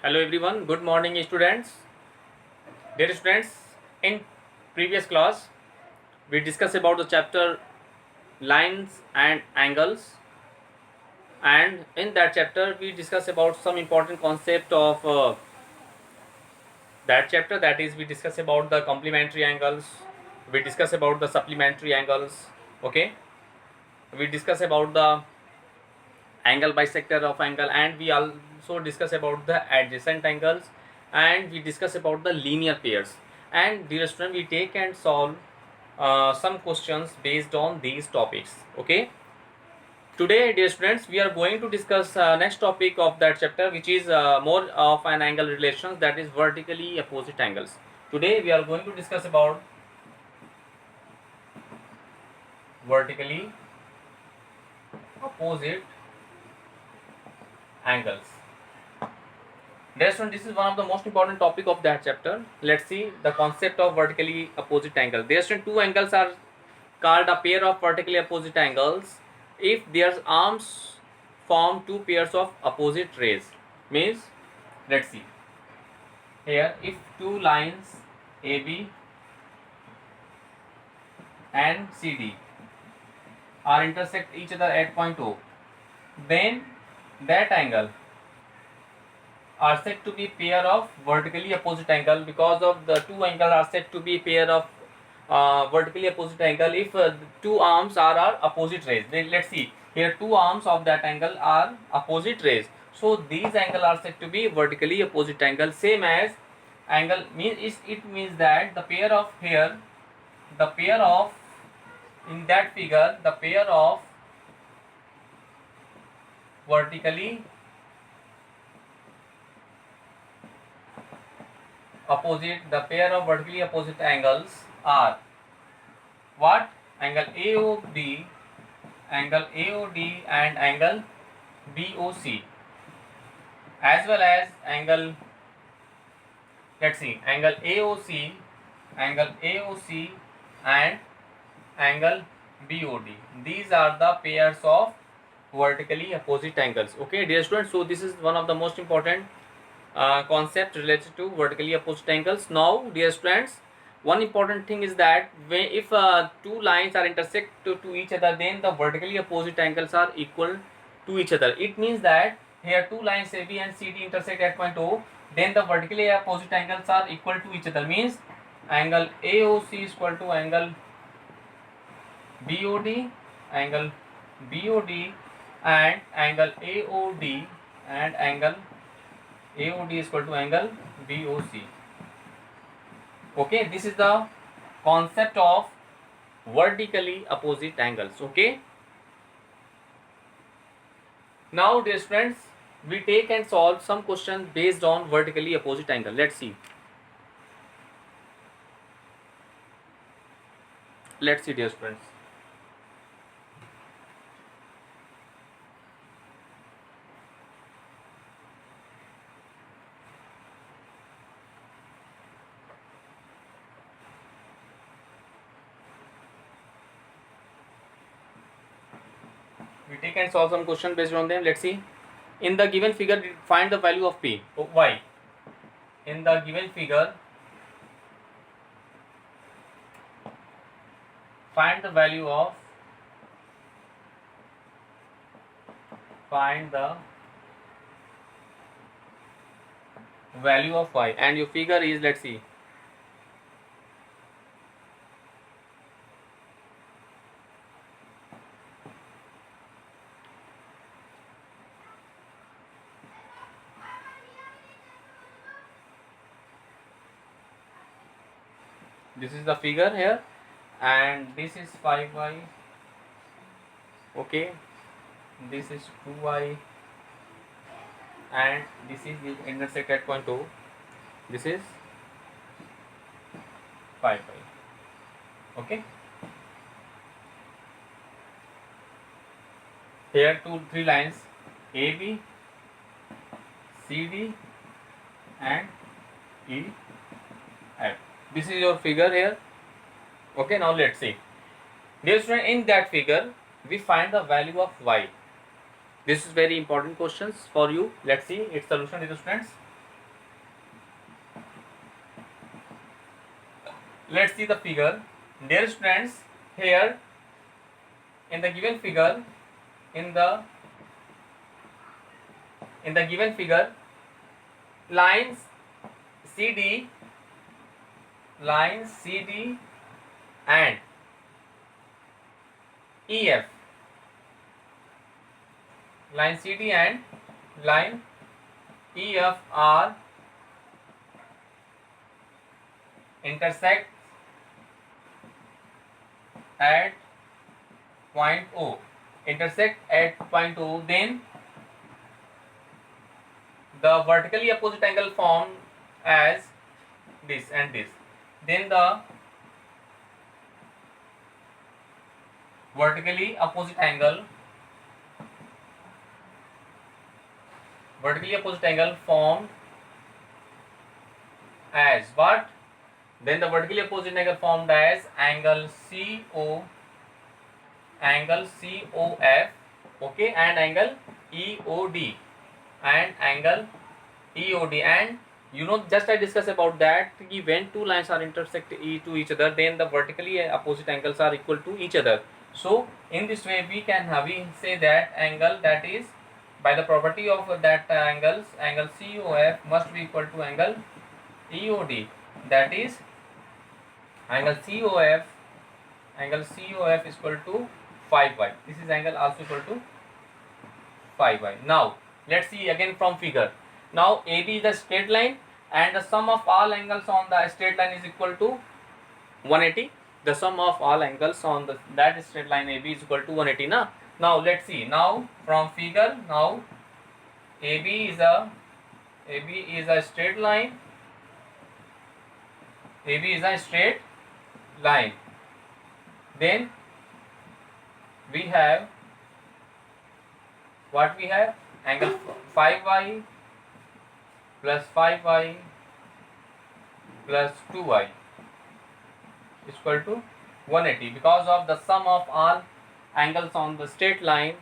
Hello everyone, good morning students. Dear students, in previous class we discussed about the chapter lines and angles, and in that chapter we discussed about some important concept of that chapter, that is we discuss about the complementary angles, we discuss about the supplementary angles. Okay, we discuss about the angle bisector of angle, and we also discuss about the adjacent angles, and we discuss about the linear pairs. And dear student, we take and solve some questions based on these topics. Okay, today dear students, we are going to discuss next topic of that chapter, which is more of an angle relations, that is vertically opposite angles. Today we are going to discuss about vertically opposite angles. Dear student, this is one of the most important topic of that chapter. Let's see the concept of vertically opposite angle. Dear student, two angles are called a pair of vertically opposite angles if their arms form two pairs of opposite rays. Means, let's see here, if two lines AB and CD are intersect each other at point O, then that angle are said to be pair of vertically opposite angle, because of the two angles are said to be pair of vertically opposite angle if two arms are opposite rays. Then let's see here, two arms of that angle are opposite rays, so these angle are said to be vertically opposite angle. Same as angle means, it means that the pair of here, the pair of, in that figure, the pair of vertically opposite, the pair of vertically opposite angles are what? Angle AOD, angle AOD and angle BOC, as well as angle, let's see, angle AOC, angle AOC and angle BOD. These are the pairs of vertically opposite angles. Okay, dear students, so this is one of the most important concept related to vertically opposite angles. Now dear students, one important thing is that if two lines are intersect to each other, then the vertically opposite angles are equal to each other. It means that here two lines AB and CD intersect at point O, then the vertically opposite angles are equal to each other. Means angle AOC is equal to angle BOD, angle BOD and angle AOD and angle AOD is equal to angle BOC. Okay, this is the concept of vertically opposite angles. Okay, now dear friends, we take and solve some questions based on vertically opposite angle. Let's see. Let's see dear friends. We take and solve some question based on them. Let's see. In the given figure, find the value of P. Y. In the given figure, find the value of, find the value of Y, and your figure is, let's see, this is the figure here, and this is 5y. Okay, this is 2y, and this is the intersect at point O. This is 5y. Okay, here three lines AB, CD and EF. This is your figure here. Okay, now let's see. Dear student, in that figure we find the value of Y. This is very important questions for you. Let's see its solution, dear students. let's see the figure. Dear students, here in the given figure, in the given figure, lines CD and EF, line CD and line EF are intersect at point O, then the vertically opposite angle formed as this and this, then the vertically opposite angle formed as what? Then the vertically opposite angle formed as angle COF, okay, and angle EOD, and you know, just I discussed about that, when two lines are intersect to each other, then the vertically opposite angles are equal to each other. So in this way we say that angle, that is by the property of that angle COF must be equal to angle EOD, that is angle COF is equal to 5y. This is angle also equal to 5y. Now let's see again from figure. Now AB is the straight line and the sum of all angles on the straight line is equal to 180. The sum of all angles on that straight line AB is equal to 180. Now let's see. Now from figure, now AB is a straight line. AB is a straight line. Then we have what we have? Angle 5y plus 5y plus 2y is equal to 180, because of the sum of all angles on the straight line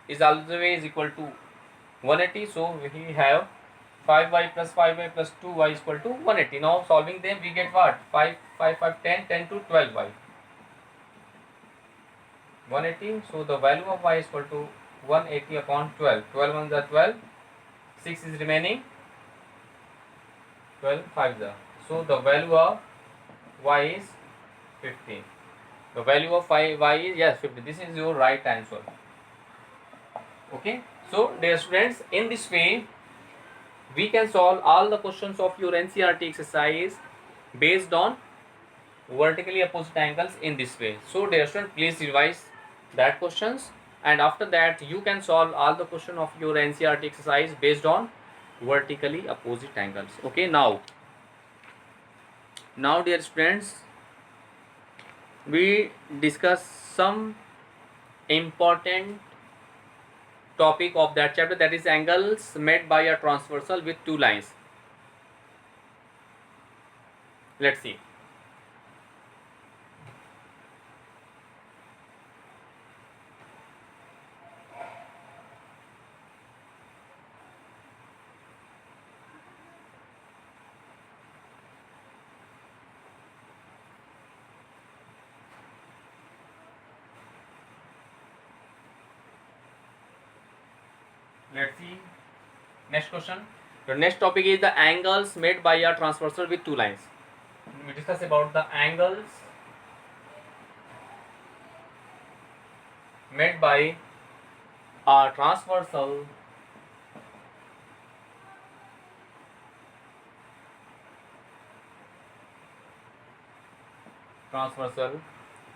is always equal to 180. So we have 5y plus 5y plus 2y is equal to 180. Now solving them we get what? 5, 5, 5, 10, 10 to 12y. 180. So the value of y is equal to 180 upon 12. 12 ones are 12. 6 is remaining. 12 5s are. So the value of y is 15. The value of y is, yes, 50. This is your right answer. Okay. So dear students, in this way we can solve all the questions of your NCERT exercise based on vertically opposite angles in this way. So dear students, please revise that questions, and after that you can solve all the question of your NCERT exercise based on vertically opposite angles. Okay, now dear students, we discuss some important topic of that chapter, that is angles made by a transversal with two lines. Let's see. Let's see next question. The next topic is the angles made by a transversal with two lines. We discuss about the angles made by a transversal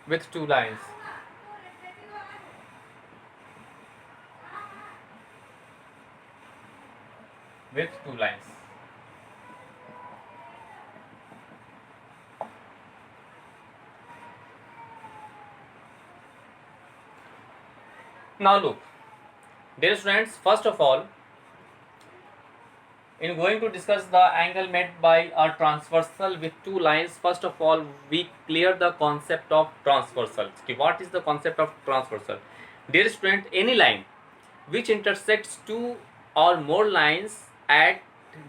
with two lines. Now look, dear students, first of all, in going to discuss the angle made by a transversal with two lines, first of all we clear the concept of transversal. What is the concept of transversal? Dear student, any line which intersects two or more lines at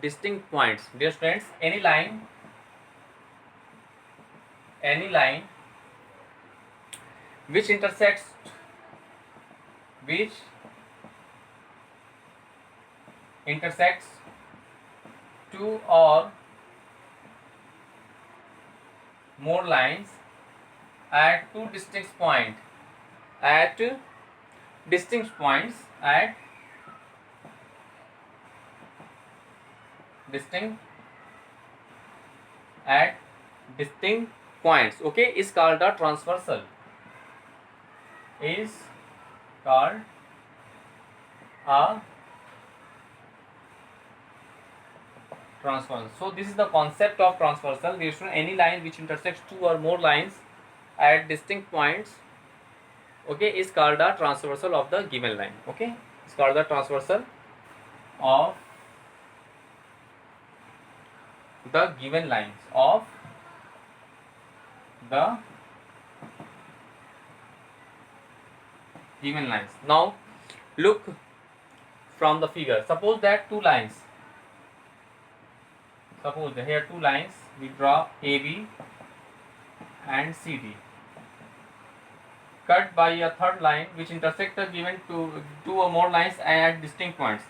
distinct points. Dear students, any line any line which intersects two or more lines at two distinct points at distinct points okay, is called a transversal, is called a transversal. So this is the concept of transversal. We show any line which intersects two or more lines at distinct points, okay, is called a transversal of the given line. Okay, it's called the transversal of the given lines of the given lines. Now look from the figure. Suppose that two lines, suppose here two lines, we draw AB and CD, cut by a third line which intersect the given two or more lines at distinct points.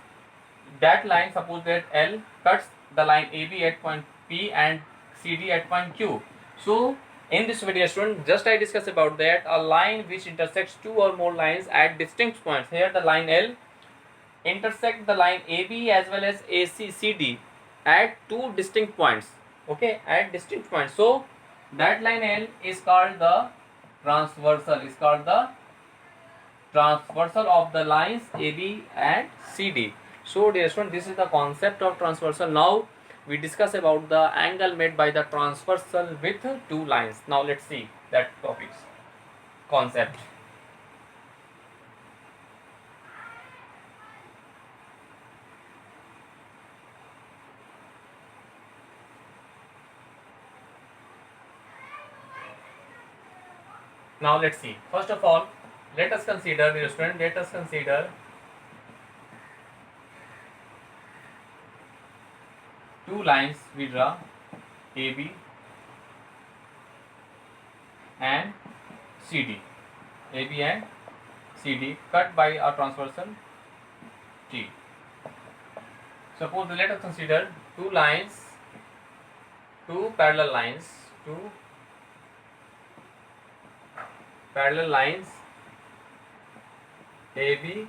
That line, suppose that L cuts the line AB at point P and CD at point Q. So in this video, student, just I discussed about that, a line which intersects two or more lines at distinct points. Here the line L intersect the line AB as well as CD at two distinct points, okay, at distinct points. So that line L is called the transversal, of the lines AB and CD. So dear student, this is the concept of transversal. Now we discuss about the angle made by the transversal with two lines. Now let's see that topics concept. Now let's see. First of all, let us consider, dear student, two lines we draw, AB and CD, cut by a transversal T. Suppose let us consider two parallel lines AB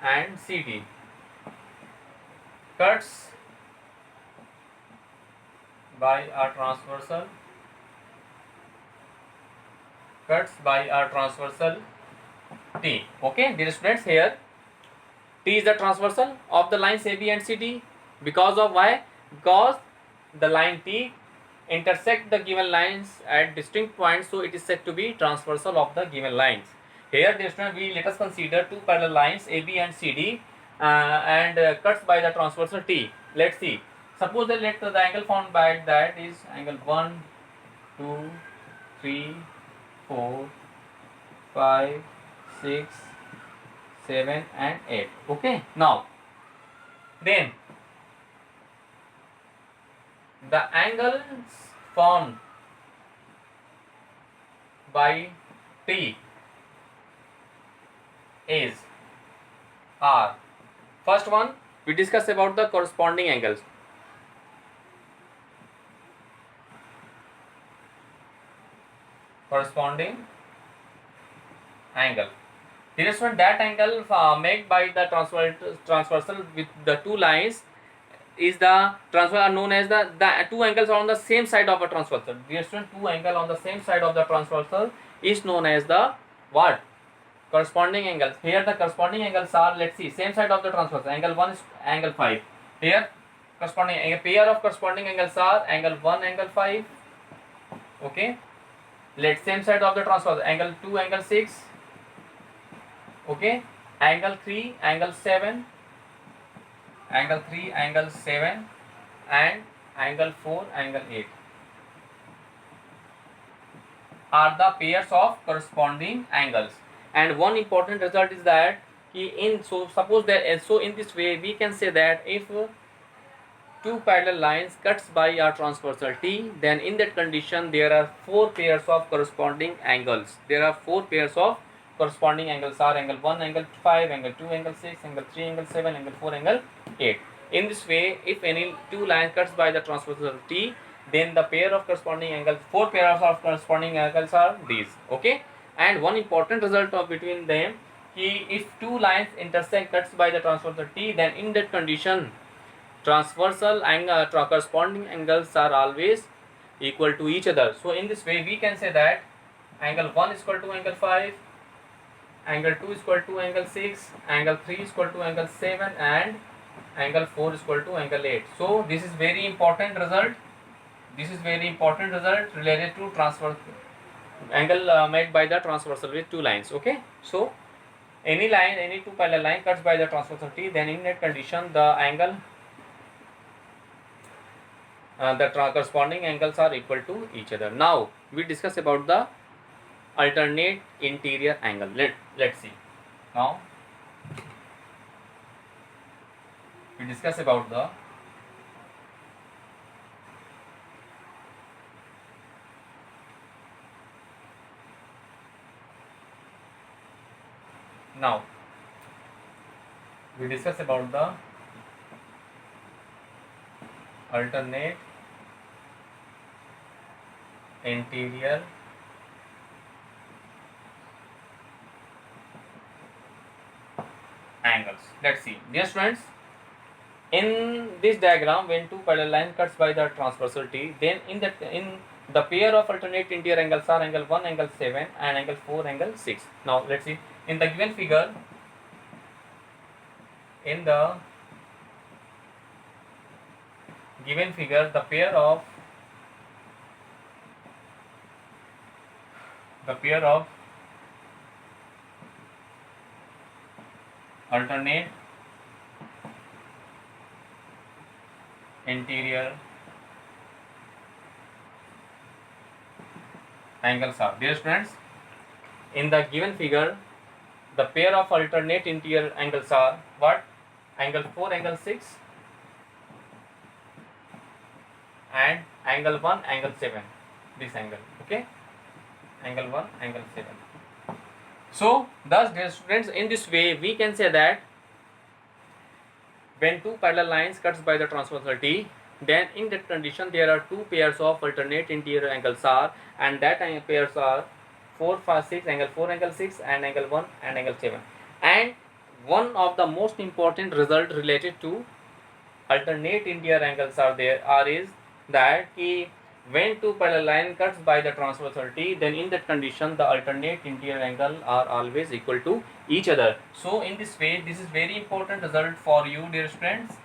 and CD, cuts by a transversal T. Okay, dear students, here T is the transversal of the lines AB and CD. Because of why? Because the line T intersect the given lines at distinct points, so it is said to be transversal of the given lines. Here, dear student, let us consider two parallel lines AB and CD and cuts by the transversal T. Let's see. Suppose that let the angle formed by that is angle 1, 2, 3, 4, 5, 6, 7 and 8. Okay. Now, then the angles formed by T are, first one we discuss about the corresponding angles. Corresponding angle. This one, that angle made by the transversal with the two lines is the transversal are known as the two angles on the same side of a transversal. Dear student, two angle on the same side of the transversal is known as the what? Corresponding angles. Here the corresponding angles are, let's see, same side of the transversal. Angle 1 is angle 5. Here corresponding a pair of corresponding angles are angle 1, angle 5. Okay. Let same side of the transversal, angle 2, angle 6. Okay. Angle 3, angle 7. Angle 3, angle 7 and angle 4, angle 8 are the pairs of corresponding angles. And one important result is that suppose that, so in this way we can say that if two parallel lines cuts by a transversal T, then in that condition there are four pairs of corresponding angles. There are four pairs of corresponding angles are angle 1, angle 5, angle 2, angle 6, angle 3, angle 7, angle 4, angle 8. In this way, if any two lines cuts by the transversal T, then the pair of corresponding angles, four pairs of corresponding angles are these. Okay, and one important result of between them, if two lines intersect cuts by the transversal T, then in that condition transversal angle corresponding angles are always equal to each other. So in this way we can say that angle 1 is equal to angle 5, angle 2 is equal to angle 6, angle 3 is equal to angle 7, and angle 4 is equal to angle 8. So this is very important result. This is very important result related to transverse angle made by the transversal with two lines. Okay, so any line, any two parallel line cuts by the transversal T, then in that condition the angle the corresponding angles are equal to each other. Now we discuss about the alternate interior angle. Let's see. Now we discuss about the alternate interior angles. Let's see. Dear students, in this diagram, when two parallel lines cuts by the transversal T, then in the pair of alternate interior angles are angle 1, angle 7, and angle 4, angle 6. Now let's see. In the given figure, the pair of alternate interior angles are, dear students, in the given figure the pair of alternate interior angles are what? Angle 4, angle 6, and angle 1, angle 7. This angle. Okay, angle 1, angle 7. So thus, dear students, in this way we can say that when two parallel lines cuts by the transversal T, then in that condition there are two pairs of alternate interior angles are, and that pairs are 4, 5, 6, angle 4, angle 6, and angle 1 and angle 7. And one of the most important result related to alternate interior angles is that when two parallel line cuts by the transversal T, then in that condition the alternate interior angle are always equal to each other. So in this way, this is very important result for you, dear students.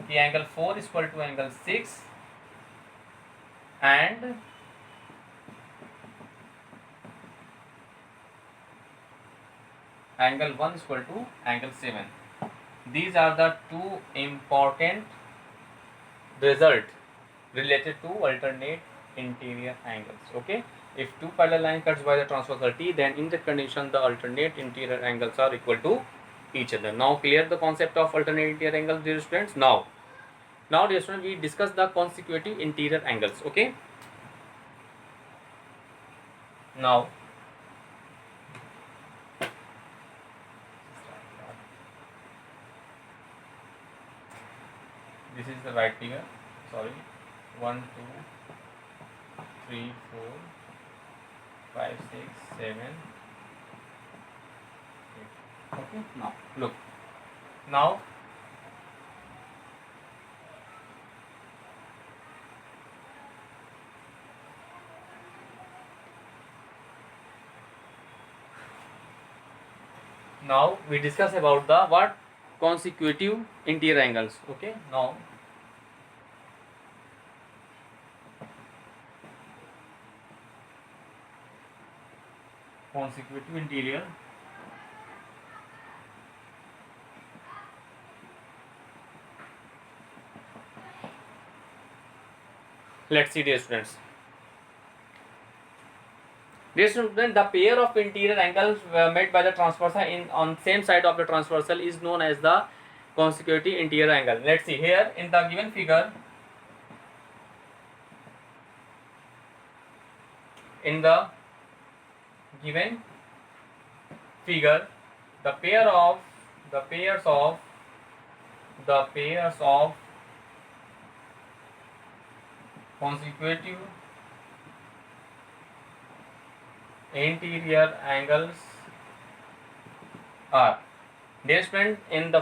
The angle 4 is equal to angle 6 and angle 1 is equal to angle 7. These are the two important result related to alternate interior angles. Okay, if two parallel line cuts by the transversal T, then in that condition the alternate interior angles are equal to each other. Now clear the concept of alternate interior angles, dear students. Now dear students, we discuss the consecutive interior angles. Okay, now this is the right figure. Sorry, 1, 2, 3, 4, 5, 6, 7, 8. Okay, now look. Now we discuss about the what? Consecutive interior angles. Okay, now consecutive interior let's see, dear students. Dear students, the pair of interior angles made by the transversal on same side of the transversal is known as the consecutive interior angle. Let's see here in the given figure. in the given figure, the pairs of consecutive interior angles are. Dear student, in the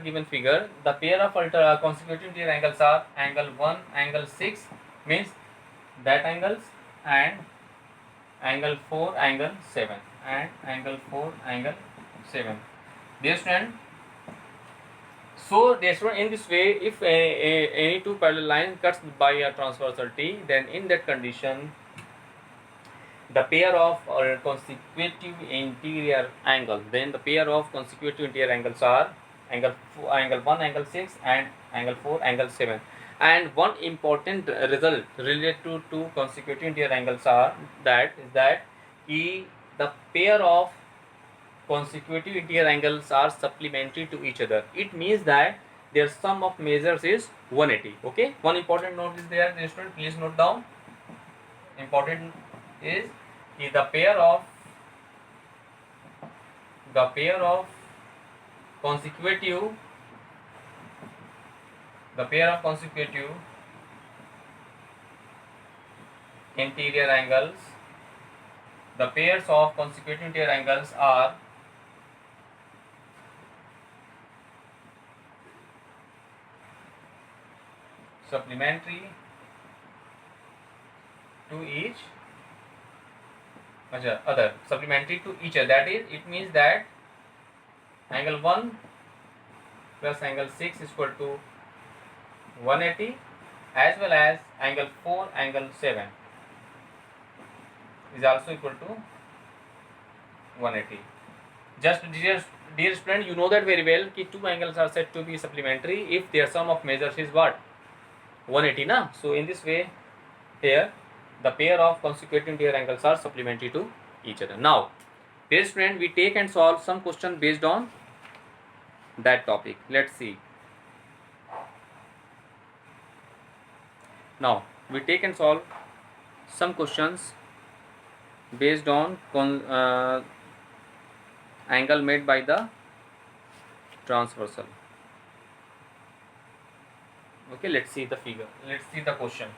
given figure, the pair of consecutive interior angles are angle 1, angle 6 means that angles, and angle 4, angle 7, and angle 4, angle 7. Dear student, so dear student, in this way, if any two parallel lines cuts by a transversal T, then in that condition, the pair of consecutive interior angles, then the pair of consecutive interior angles are angle 1, angle 6, and angle 4, angle 7. And one important result related to two consecutive interior angles are that the pair of consecutive interior angles are supplementary to each other. It means that their sum of measures is 180. Okay, one important note is there, student, please note down. Important is the pair of consecutive interior angles, the pairs of consecutive interior angles are supplementary to each other. Supplementary to each other, that is, it means that angle 1 plus angle 6 is equal to 180, as well as angle 4, angle 7 is also equal to 180. Just dear student, you know that very well कि two angles are said to be supplementary if their sum of measures is what, 180 na. So in this way, here the pair of consecutive interior angles are supplementary to each other. Now, dear student, we take and solve some question based on that topic. Let's see. Now we take and solve some questions based on angle made by the transversal. Okay, let's see the figure. Let's see the question.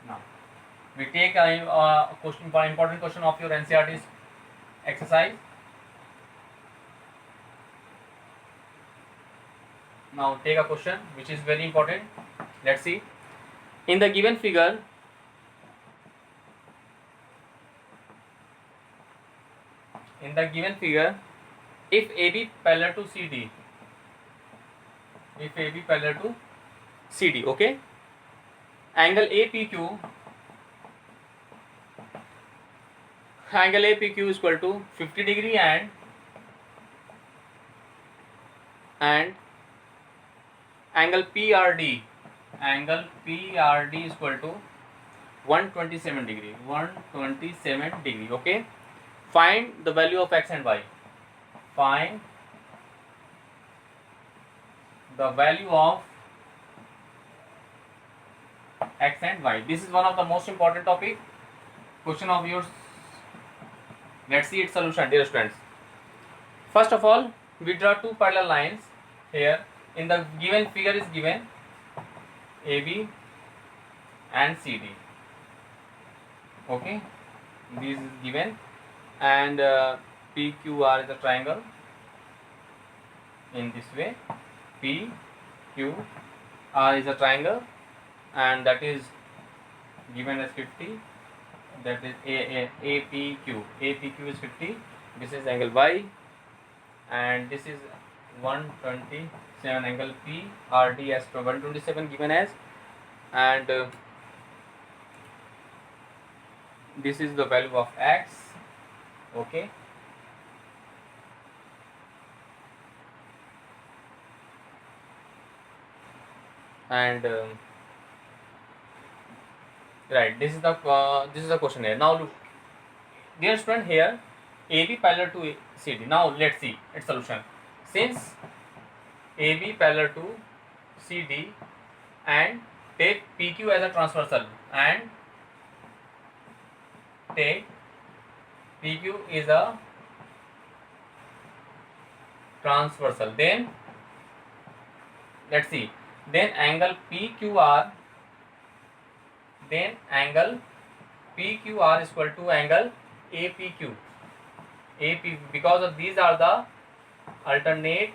Now we take a question, for important question of your NCERT exercise. Now take a question which is very important. Let's see. In the given figure, if AB parallel to CD, okay, angle APQ is equal to 50 degree and angle PRD is equal to 127 degree. Okay, find the value of x and y. Find the value of x and y. This is one of the most important topic question of yours. Let's see its solution, dear students. First of all, we draw two parallel lines here. In the given figure is given AB and CD. Okay, this is given, and PQR is a triangle in this way. PQR is a triangle, and that is given as 50. That is APQ is 50. This is angle Y, and this is 127 angle PRD as 127 given as, and this is the value of x. Okay, and right, this is the question here. Now look, dear student, here AB parallel to CD. Now let's see its solution. Since AB parallel to CD and take PQ as a transversal and take PQ is a transversal, then let's see, then angle PQR is equal to angle APQ. Because of these are the alternate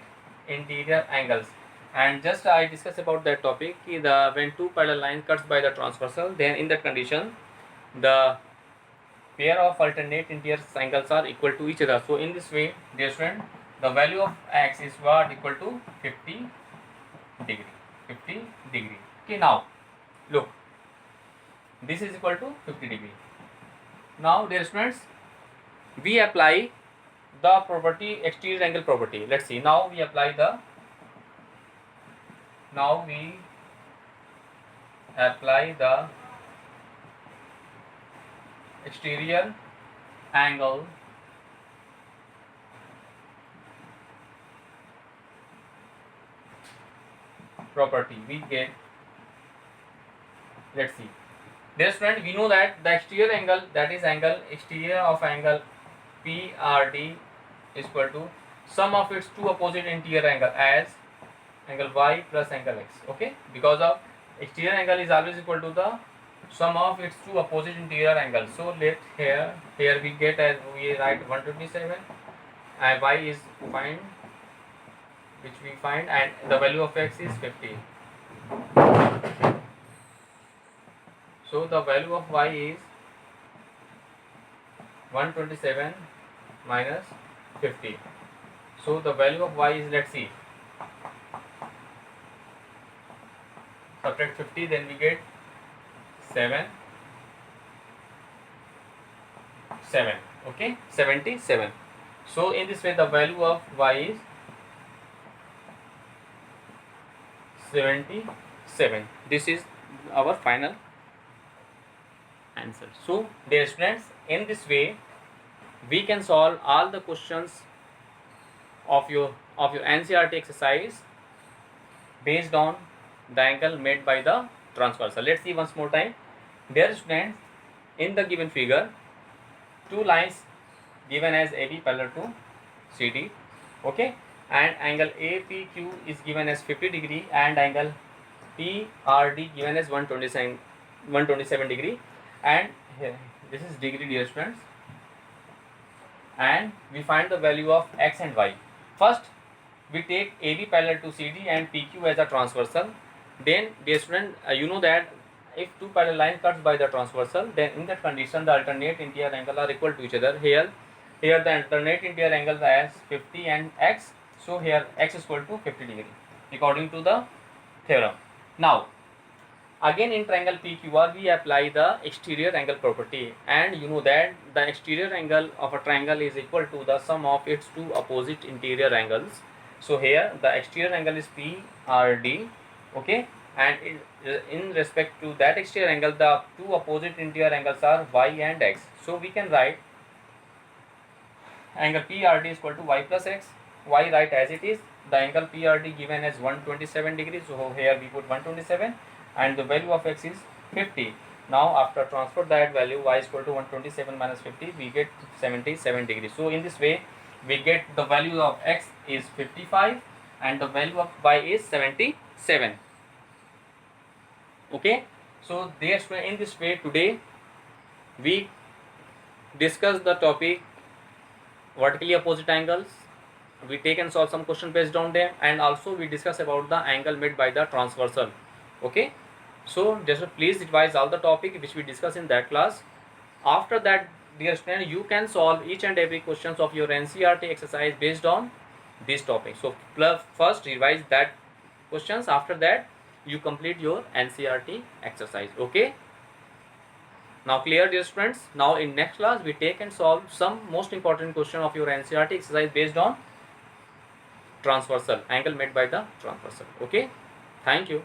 interior angles. And just I discussed about that topic, when two parallel lines cuts by the transversal, then in that condition the pair of alternate interior angles are equal to each other. So in this way, dear student, the value of x is what? Equal to 50 degree. Okay, now look, this is equal to 50 degree. Now dear students, we apply the property, exterior angle property. Let's see, now we apply the exterior angle property. We get, let's see, dear student, we know that the exterior angle, that is angle exterior of angle PRD is equal to sum of its two opposite interior angle as angle Y plus angle X. Okay, because of exterior angle is always equal to the sum of its two opposite interior angles. So let here we get, as we write 127 and Y is find, which we find, and the value of X is 50. So the value of Y is 127 minus 50. So the value of Y is, let's see, subtract 50, then we get 7. Okay, 77. So in this way the value of Y is 77. This is our final answer. So dear students, in this way we can solve all the questions of your NCERT exercise based on the angle made by the transversal. Let's see once more time. Dear students, in the given figure, two lines given as AB parallel to CD, okay, and angle APQ is given as 50 degree and angle PRD given as 127 degree, and here this is degree, dear students, and we find the value of X and Y. First we take AB parallel to CD and PQ as a transversal. Then dear student, you know that if two parallel lines cuts by the transversal, then in that condition the alternate interior angles are equal to each other. Here the alternate interior angles as 50 and X. So here X is equal to 50 degree according to the theorem. Now again in triangle PQR we apply the exterior angle property, and you know that the exterior angle of a triangle is equal to the sum of its two opposite interior angles. So here the exterior angle is PRD, okay, and in respect to that exterior angle the two opposite interior angles are Y and X. So we can write angle PRD is equal to Y plus X. Y write as it is, the angle PRD given as 127 degrees, so here we put 127, and the value of X is 50. Now after transfer that value, Y is equal to 127 minus 50, we get 77 degrees. So in this way we get the value of X is 55 and the value of Y is 77. Okay, so therefore in this way today we discuss the topic vertically opposite angles. We take and solve some question based on them, and also we discuss about the angle made by the transversal. Okay, so just please revise all the topic which we discuss in that class. After that, dear student, you can solve each and every questions of your NCERT exercise based on this topic. So first revise that questions, after that you complete your NCERT exercise. Okay, now clear, dear students. Now in next class we take and solve some most important question of your NCERT exercise based on transversal, angle made by the transversal. Okay, thank you.